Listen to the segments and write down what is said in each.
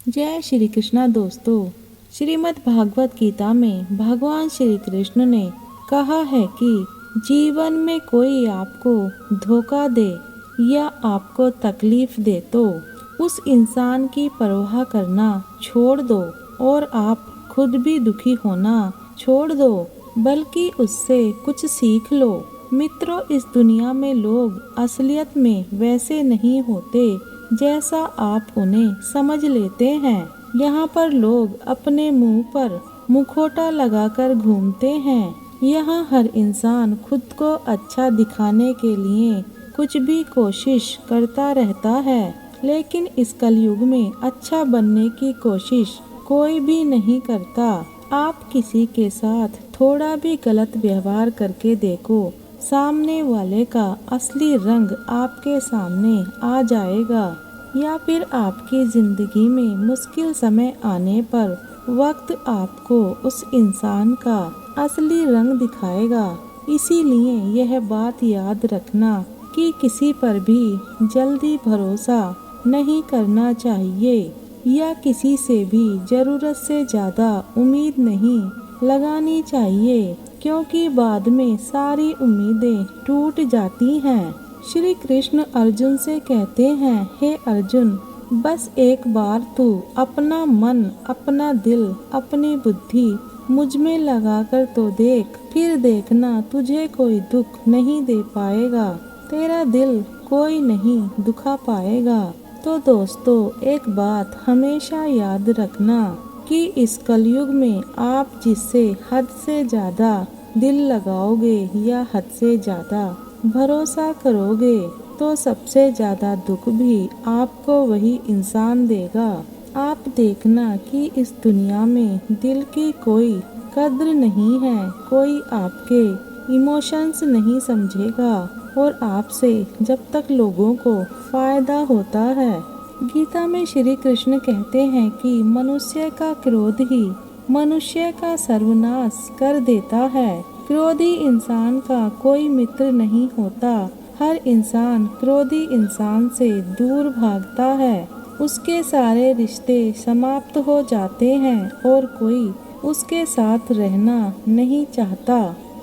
जय श्री कृष्णा दोस्तों। श्रीमद् भागवत गीता में भगवान श्री कृष्ण ने कहा है कि जीवन में कोई आपको धोखा दे या आपको तकलीफ दे तो उस इंसान की परवाह करना छोड़ दो और आप खुद भी दुखी होना छोड़ दो, बल्कि उससे कुछ सीख लो। मित्रों, इस दुनिया में लोग असलियत में वैसे नहीं होते जैसा आप उन्हें समझ लेते हैं। यहाँ पर लोग अपने मुंह पर मुखौटा लगाकर घूमते हैं। यहाँ हर इंसान खुद को अच्छा दिखाने के लिए कुछ भी कोशिश करता रहता है, लेकिन इस कलयुग में अच्छा बनने की कोशिश कोई भी नहीं करता। आप किसी के साथ थोड़ा भी गलत व्यवहार करके देखो, सामने वाले का असली रंग आपके सामने आ जाएगा। या फिर आपकी जिंदगी में मुश्किल समय आने पर वक्त आपको उस इंसान का असली रंग दिखाएगा। इसीलिए यह बात याद रखना कि किसी पर भी जल्दी भरोसा नहीं करना चाहिए या किसी से भी जरूरत से ज्यादा उम्मीद नहीं लगानी चाहिए, क्योंकि बाद में सारी उम्मीदें टूट जाती हैं। श्री कृष्ण अर्जुन से कहते हैं, हे अर्जुन, बस एक बार तू अपना मन, अपना दिल, अपनी बुद्धि मुझ में लगाकर तो देख, फिर देखना तुझे कोई दुख नहीं दे पाएगा, तेरा दिल कोई नहीं दुखा पाएगा। तो दोस्तों, एक बात हमेशा याद रखना कि इस कलयुग में आप जिससे हद से ज्यादा दिल लगाओगे या हद से ज्यादा भरोसा करोगे तो सबसे ज्यादा दुख भी आपको वही इंसान देगा। आप देखना कि इस दुनिया में दिल की कोई कद्र नहीं है, कोई आपके इमोशंस नहीं समझेगा और आपसे जब तक लोगों को फायदा होता है। गीता में श्री कृष्ण कहते हैं कि मनुष्य का क्रोध ही मनुष्य का सर्वनाश कर देता है। क्रोधी इंसान का कोई मित्र नहीं होता। हर इंसान क्रोधी इंसान से दूर भागता है, उसके सारे रिश्ते समाप्त हो जाते हैं और कोई उसके साथ रहना नहीं चाहता।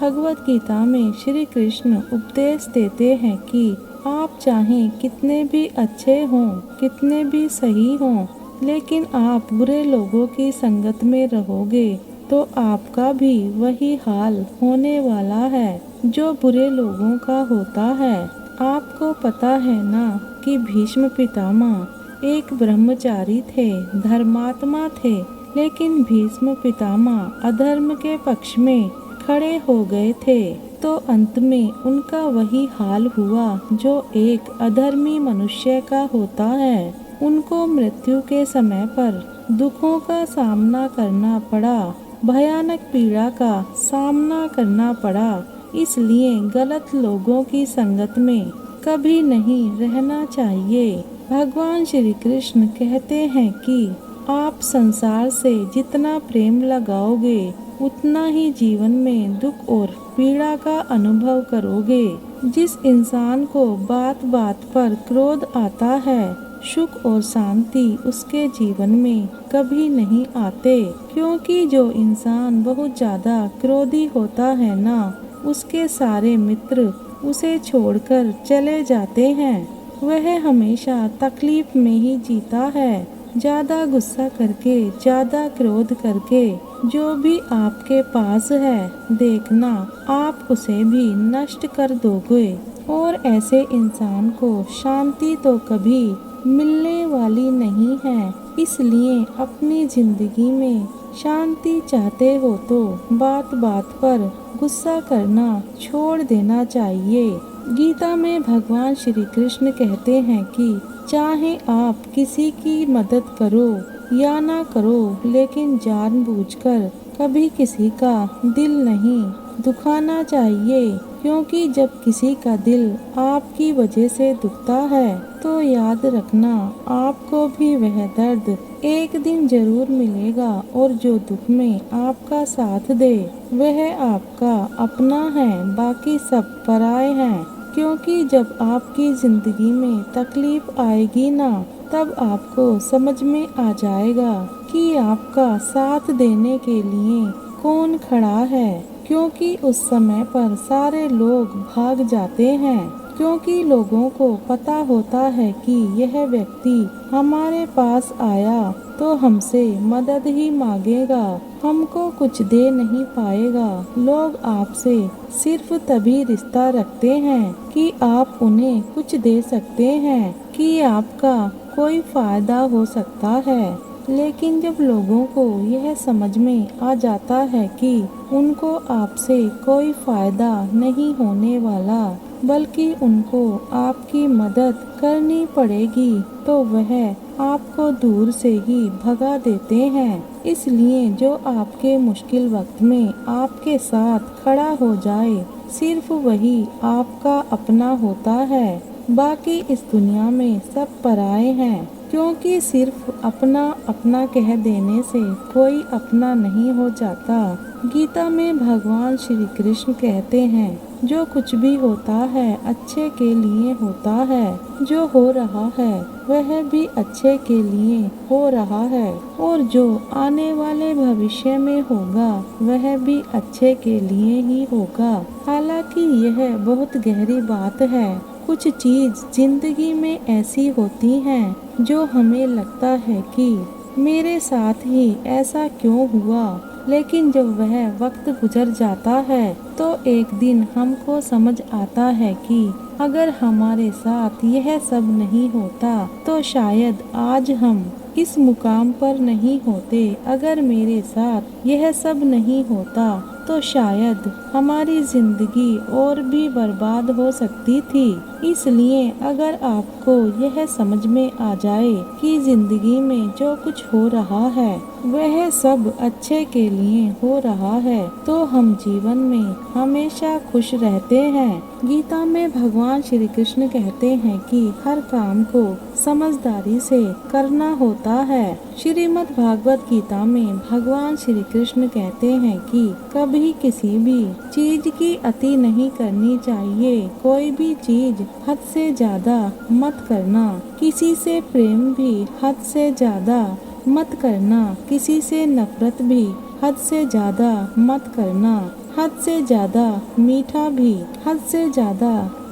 भगवत गीता में श्री कृष्ण उपदेश देते हैं कि आप चाहे कितने भी अच्छे हों, कितने भी सही हों, लेकिन आप बुरे लोगों की संगत में रहोगे तो आपका भी वही हाल होने वाला है जो बुरे लोगों का होता है। आपको पता है ना कि भीष्म पितामह एक ब्रह्मचारी थे, धर्मात्मा थे, लेकिन भीष्म पितामह अधर्म के पक्ष में खड़े हो गए थे तो अंत में उनका वही हाल हुआ जो एक अधर्मी मनुष्य का होता है। उनको मृत्यु के समय पर दुखों का सामना करना पड़ा, भयानक पीड़ा का सामना करना पड़ा। इसलिए गलत लोगों की संगत में कभी नहीं रहना चाहिए। भगवान श्री कृष्ण कहते हैं कि आप संसार से जितना प्रेम लगाओगे उतना ही जीवन में दुख और पीड़ा का अनुभव करोगे। जिस इंसान को बात बात पर क्रोध आता है, सुख और शांति उसके जीवन में कभी नहीं आते, क्योंकि जो इंसान बहुत ज्यादा क्रोधी होता है ना, उसके सारे मित्र उसे छोड़कर चले जाते हैं। वह हमेशा तकलीफ में ही जीता है। ज्यादा गुस्सा करके, ज्यादा क्रोध करके जो भी आपके पास है, देखना आप उसे भी नष्ट कर दोगे और ऐसे इंसान को शांति तो कभी मिलने वाली नहीं है। इसलिए अपनी जिंदगी में शांति चाहते हो तो बात बात पर गुस्सा करना छोड़ देना चाहिए। गीता में भगवान श्री कृष्ण कहते हैं कि चाहे आप किसी की मदद करो या ना करो, लेकिन जानबूझकर कभी किसी का दिल नहीं दुखाना चाहिए, क्योंकि जब किसी का दिल आपकी वजह से दुखता है तो याद रखना आपको भी वह दर्द एक दिन जरूर मिलेगा और जो दुख में आपका साथ दे वह आपका अपना है, बाकी सब पराए हैं। क्योंकि जब आपकी जिंदगी में तकलीफ आएगी ना, तब आपको समझ में आ जाएगा कि आपका साथ देने के लिए कौन खड़ा है। क्योंकि उस समय पर सारे लोग भाग जाते हैं, क्योंकि लोगों को पता होता है कि यह व्यक्ति हमारे पास आया तो हमसे मदद ही मांगेगा, हमको कुछ दे नहीं पाएगा। लोग आपसे सिर्फ तभी रिश्ता रखते हैं कि आप उन्हें कुछ दे सकते हैं, कि आपका कोई फायदा हो सकता है। लेकिन जब लोगों को यह समझ में आ जाता है कि उनको आपसे कोई फायदा नहीं होने वाला, बल्कि उनको आपकी मदद करनी पड़ेगी, तो वह आपको दूर से ही भगा देते हैं। इसलिए जो आपके मुश्किल वक्त में आपके साथ खड़ा हो जाए, सिर्फ वही आपका अपना होता है। बाकी इस दुनिया में सब पराये हैं, क्योंकि सिर्फ अपना अपना कह देने से कोई अपना नहीं हो जाता। गीता में भगवान श्री कृष्ण कहते हैं, जो कुछ भी होता है अच्छे के लिए होता है, जो हो रहा है वह भी अच्छे के लिए हो रहा है, और जो आने वाले भविष्य में होगा वह भी अच्छे के लिए ही होगा। हालांकि यह बहुत गहरी बात है। कुछ चीज जिंदगी में ऐसी होती हैं जो हमें लगता है कि मेरे साथ ही ऐसा क्यों हुआ, लेकिन जब वह वक्त गुजर जाता है तो एक दिन हमको समझ आता है कि अगर हमारे साथ यह सब नहीं होता तो शायद आज हम इस मुकाम पर नहीं होते। अगर मेरे साथ यह सब नहीं होता तो शायद हमारी जिंदगी और भी बर्बाद हो सकती थी। इसलिए अगर आपको यह समझ में आ जाए कि जिंदगी में जो कुछ हो रहा है वह सब अच्छे के लिए हो रहा है, तो हम जीवन में हमेशा खुश रहते हैं। गीता में भगवान श्री कृष्ण कहते हैं कि हर काम को समझदारी से करना होता है। श्रीमद् भागवत गीता में भगवान श्री कृष्ण कहते हैं कि कभी किसी भी चीज की अति नहीं करनी चाहिए। कोई भी चीज हद से ज्यादा मत करना, किसी से प्रेम भी हद से ज्यादा मत करना, किसी से नफरत भी हद से ज्यादा मत करना। हद से ज्यादा मीठा भी हद से ज्यादा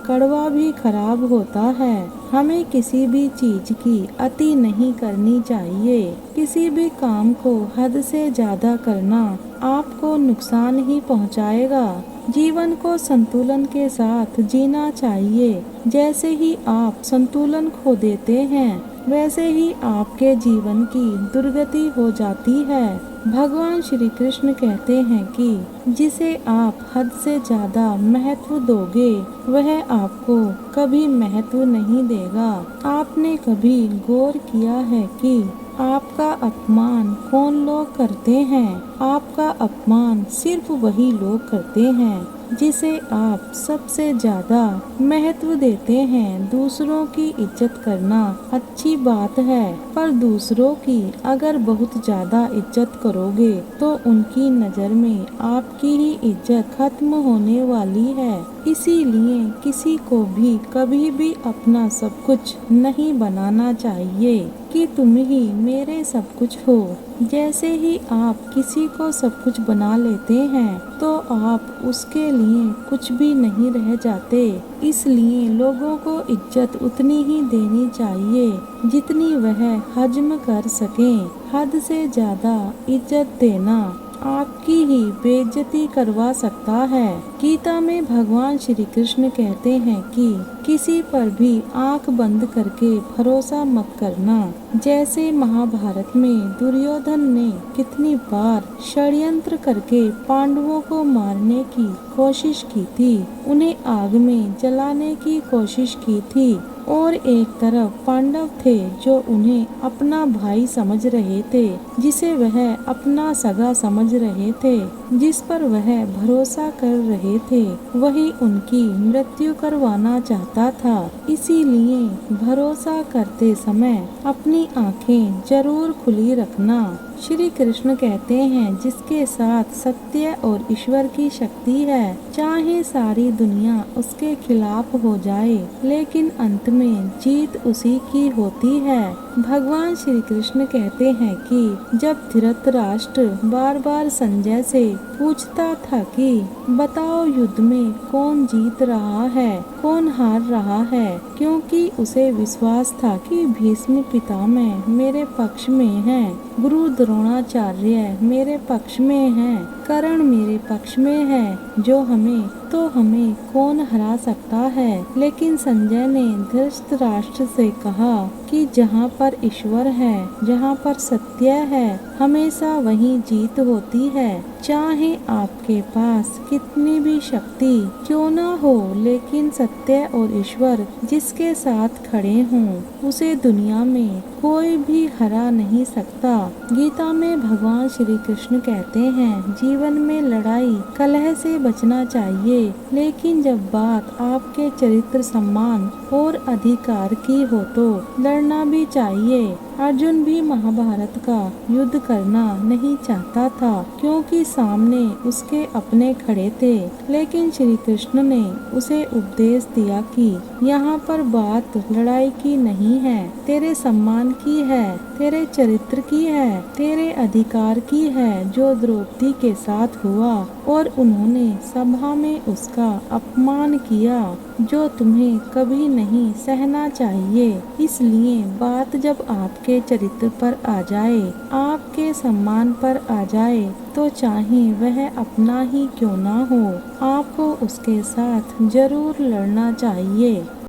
कड़वा भी खराब होता है। हमें किसी भी चीज की अति नहीं करनी चाहिए। किसी भी काम को हद से ज्यादा करना आपको नुकसान ही पहुंचाएगा। जीवन को संतुलन के साथ जीना चाहिए। जैसे ही आप संतुलन खो देते हैं, वैसे ही आपके जीवन की दुर्गति हो जाती है। भगवान श्री कृष्ण कहते हैं कि जिसे आप हद से ज्यादा महत्व दोगे वह आपको कभी महत्व नहीं देगा। आपने कभी गौर किया है कि आपका अपमान कौन लोग करते हैं? आपका अपमान सिर्फ वही लोग करते हैं जिसे आप सबसे ज्यादा महत्व देते हैं। दूसरों की इज्जत करना अच्छी बात है, पर दूसरों की अगर बहुत ज्यादा इज्जत करोगे तो उनकी नजर में आपकी ही इज्जत खत्म होने वाली है। इसीलिए किसी को भी कभी भी अपना सब कुछ नहीं बनाना चाहिए कि तुम ही मेरे सब कुछ हो। जैसे ही आप किसी को सब कुछ बना लेते हैं तो आप उसके लिए कुछ भी नहीं रह जाते। इसलिए लोगों को इज्जत उतनी ही देनी चाहिए जितनी वह हजम कर सकें। हद से ज्यादा इज्जत देना आपकी ही बेइज्जती करवा सकता है। गीता में भगवान श्री कृष्ण कहते हैं कि किसी पर भी आंख बंद करके भरोसा मत करना। जैसे महाभारत में दुर्योधन ने कितनी बार षड्यंत्र करके पांडवों को मारने की कोशिश की थी, उन्हें आग में जलाने की कोशिश की थी, और एक तरफ पांडव थे जो उन्हें अपना भाई समझ रहे थे, जिसे वह अपना सगा समझ रहे थे, जिस पर वह भरोसा कर रहे थे, वही उनकी मृत्यु करवाना चाहते चाहता था। इसीलिए भरोसा करते समय अपनी आंखें जरूर खुली रखना। श्री कृष्ण कहते हैं, जिसके साथ सत्य और ईश्वर की शक्ति है, चाहे सारी दुनिया उसके खिलाफ हो जाए, लेकिन अंत में जीत उसी की होती है। भगवान श्री कृष्ण कहते हैं कि जब धृतराष्ट्र बार बार संजय से पूछता था कि बताओ युद्ध में कौन जीत रहा है, कौन हार रहा है, क्योंकि उसे विश्वास था कि भीष्म पितामह मेरे पक्ष में हैं, गुरु द्रोणाचार्य मेरे पक्ष में हैं, कर्ण मेरे पक्ष में है, तो हमें कौन हरा सकता है। लेकिन संजय ने धृतराष्ट्र से कहा कि जहाँ पर ईश्वर है, जहाँ पर सत्य है, हमेशा वहीं जीत होती है। चाहे आपके पास कितनी भी शक्ति क्यों ना हो, लेकिन सत्य और ईश्वर जिसके साथ खड़े हों, उसे दुनिया में कोई भी हरा नहीं सकता। गीता में भगवान श्री कृष्ण कहते हैं, जीवन में लड़ाई कलह से बचना चाहिए, लेकिन जब बात आपके चरित्र, सम्मान और अधिकार की हो तो लड़ना भी चाहिए। अर्जुन भी महाभारत का युद्ध करना नहीं चाहता था, क्योंकि सामने उसके अपने खड़े थे, लेकिन श्री कृष्ण ने उसे उपदेश दिया कि यहाँ पर बात लड़ाई की नहीं है, तेरे सम्मान की है, तेरे चरित्र की है, तेरे अधिकार की है, जो द्रौपदी के साथ हुआ और उन्होंने सभा में उसका अपमान किया, जो तुम्हें कभी नहीं सहना चाहिए। इसलिए बात जब आपके चरित्र पर आ जाए, आपके सम्मान पर आ जाए, तो चाहे वह अपना ही क्यों ना हो, आपको उसके साथ जरूर लड़ना चाहिए।